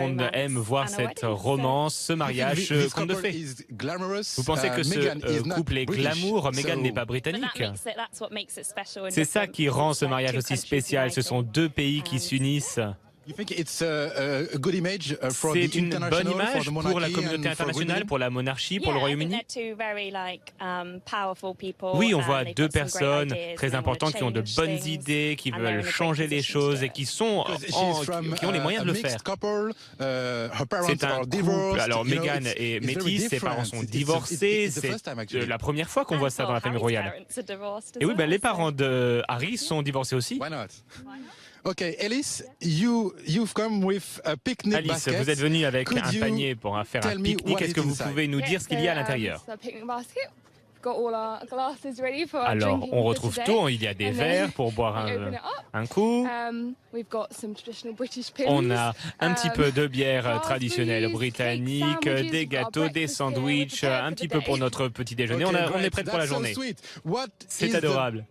On aime voir cette romance, ce mariage conte de fées. Vous pensez que ce couple est glamour? Meghan n'est pas britannique. C'est ça qui rend ce mariage aussi spécial. Ce sont deux pays qui s'unissent. C'est une bonne image pour la communauté internationale, pour la monarchie, pour le Royaume-Uni? Oui, on voit deux personnes très importantes qui ont de bonnes idées, qui veulent changer les choses et qui ont les moyens de le faire. C'est un couple. Alors, Meghan est métisse, ses parents sont divorcés. C'est la première fois qu'on voit ça dans la famille royale. Et oui, les parents de Harry sont divorcés aussi. Ok, Alice, you've come with a picnic Alice, basket. vous êtes venue avec un panier pour faire un pique-nique. Est-ce que vous pouvez nous dire ce qu'il y a à l'intérieur? Alors, on retrouve tout. Il y a des verres pour boire un coup. On a un petit peu de bière traditionnelle britannique, des gâteaux, des sandwichs, un petit peu pour notre petit déjeuner. On est prêt pour la journée. C'est adorable.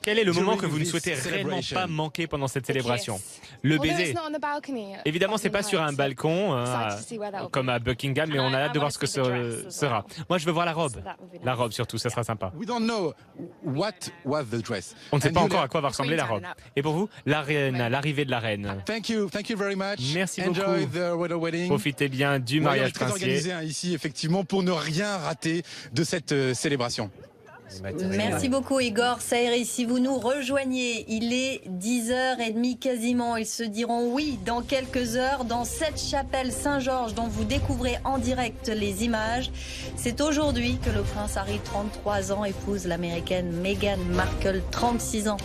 Quel est le moment que vous ne souhaitez réellement pas manquer pendant cette célébration? Le baiser. Évidemment, c'est pas sur un balcon comme à Buckingham, mais on a hâte de voir ce que ce sera. Moi, je veux voir la robe. La robe surtout, ça sera sympa. On ne sait pas encore à quoi va ressembler la robe. Et pour vous, la reine, l'arrivée de la reine. Thank you very much. Merci beaucoup. Enjoy the royal wedding. Profitez bien du mariage très princier. organisé ici, effectivement, pour ne rien rater de cette célébration. Merci beaucoup Igor Saïri. Si vous nous rejoignez, il est 10h30 quasiment. Ils se diront oui dans quelques heures dans cette chapelle Saint-Georges dont vous découvrez en direct les images. C'est aujourd'hui que le prince Harry, 33 ans, épouse l'américaine Meghan Markle, 36 ans,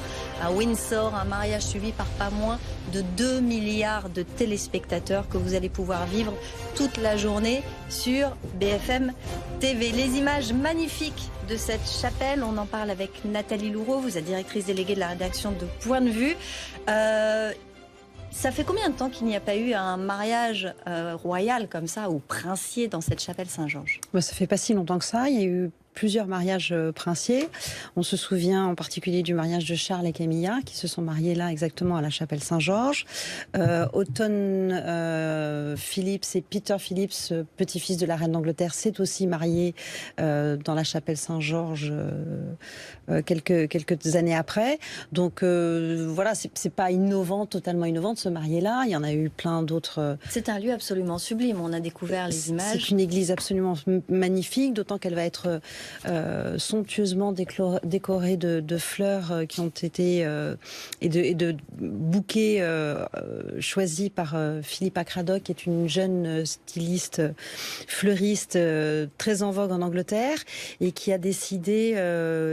à Windsor. Un mariage suivi par pas moins de 2 milliards de téléspectateurs que vous allez pouvoir vivre toute la journée sur BFM TV. Les images magnifiques de cette chapelle, on en parle avec Nathalie Loureau, vous êtes directrice déléguée de la rédaction de Point de Vue. Ça fait combien de temps qu'il n'y a pas eu un mariage royal comme ça, ou princier, dans cette chapelle Saint-Georges? Ça fait pas si longtemps que ça. Il y a eu plusieurs mariages princiers. On se souvient en particulier du mariage de Charles et Camilla, qui se sont mariés là exactement à la chapelle Saint-Georges. Phillips et Peter Phillips, petit-fils de la reine d'Angleterre, s'est aussi marié dans la chapelle Saint-Georges quelques années après. Donc voilà, c'est pas innovant, totalement innovant de se marier là. Il y en a eu plein d'autres. C'est un lieu absolument sublime. On a découvert les images. C'est une église absolument magnifique, d'autant qu'elle va être somptueusement décorée de fleurs qui ont été et de bouquets choisis par Philippa Craddock, qui est une jeune styliste fleuriste très en vogue en Angleterre et qui a décidé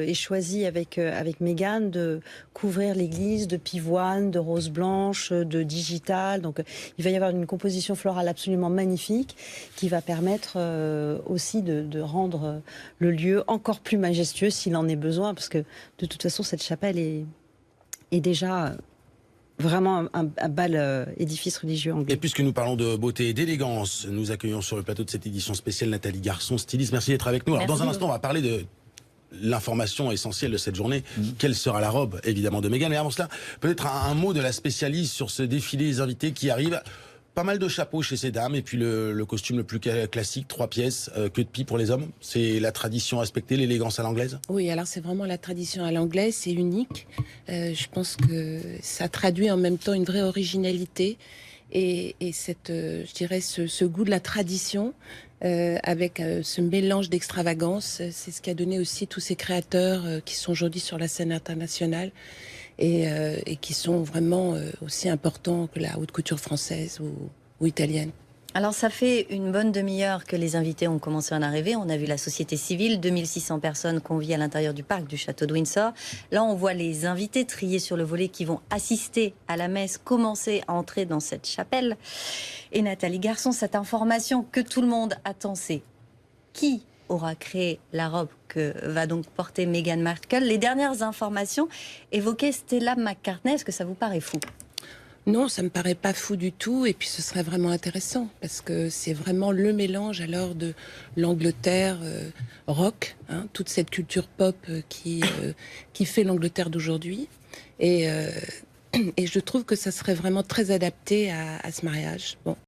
et choisi avec Meghan de couvrir l'église de pivoine, de roses blanches, de digital. Donc il va y avoir une composition florale absolument magnifique qui va permettre aussi de rendre le lieu encore plus majestueux s'il en est besoin, parce que de toute façon cette chapelle est déjà vraiment un bel édifice religieux anglais. Et puisque nous parlons de beauté et d'élégance, nous accueillons sur le plateau de cette édition spéciale Nathalie Garçon, styliste. Merci d'être avec nous. Alors, dans un instant, on va parler de l'information essentielle de cette journée. Quelle sera la robe, évidemment, de Meghan? Mais avant cela, peut-être un mot de la spécialiste sur ce défilé des invités qui arrive. Pas mal de chapeaux chez ces dames, et puis le costume le plus classique, 3 pièces, queue de pie pour les hommes. C'est la tradition respectée, l'élégance à l'anglaise? Oui, alors c'est vraiment la tradition à l'anglaise, c'est unique. Je pense que ça traduit en même temps une vraie originalité et cette, je dirais, ce goût de la tradition avec ce mélange d'extravagance. C'est ce qui a donné aussi tous ces créateurs qui sont aujourd'hui sur la scène internationale. Et qui sont vraiment aussi importants que la haute couture française ou italienne. Alors ça fait une bonne demi-heure que les invités ont commencé à en arriver. On a vu la société civile, 2600 personnes conviées à l'intérieur du parc du château de Windsor. Là on voit les invités triés sur le volet qui vont assister à la messe, commencer à entrer dans cette chapelle. Et Nathalie Garçon, cette information que tout le monde attend, c'est qui aura créé la robe que va donc porter Meghan Markle? Les dernières informations évoquaient Stella McCartney. Est-ce que ça vous paraît fou? Non, ça me paraît pas fou du tout, et puis ce serait vraiment intéressant, parce que c'est vraiment le mélange alors de l'Angleterre rock, toute cette culture pop qui fait l'Angleterre d'aujourd'hui, et Et je trouve que ça serait vraiment très adapté à ce mariage. Bon.